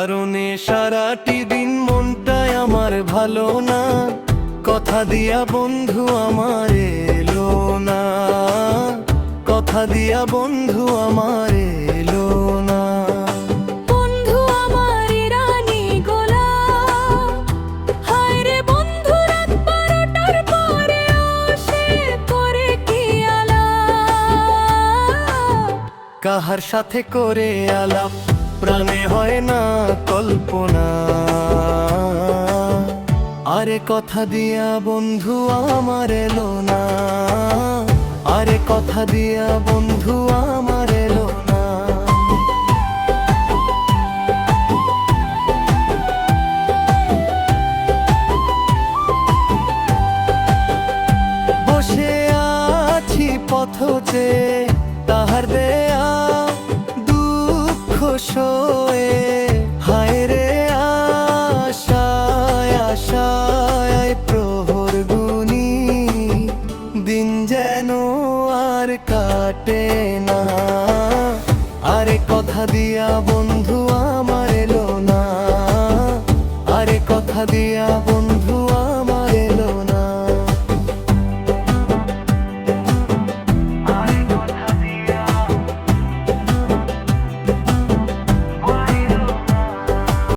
কারণে সারাটি দিন মনটাই আমার ভালো না, কথা দিয়া বন্ধু আমার এলো না, কথা দিয়া বন্ধু আমার এলো না। বন্ধু আমার রানী গোলাপ, হায় রে বন্ধু রাত 12টার পরে আসে করে কি আলাপ। কাহার সাথে করে আলাপ প্রাণে হয় না কল্পনা, আরে কথা দিয়া বন্ধু আমার এলো না, আরে কথা দিয়া বন্ধু আমার এলো না। বসে আছি পথ চেয়ে তাহার দেয়া দুঃখ সয়ে, হায় রে আশায় আশায় প্রহর গুনি, দিন যেন আর কাটে না, আরে কথা দিয়া বন্ধু আমার এলো না, আরে কথা দিয়া বন্ধু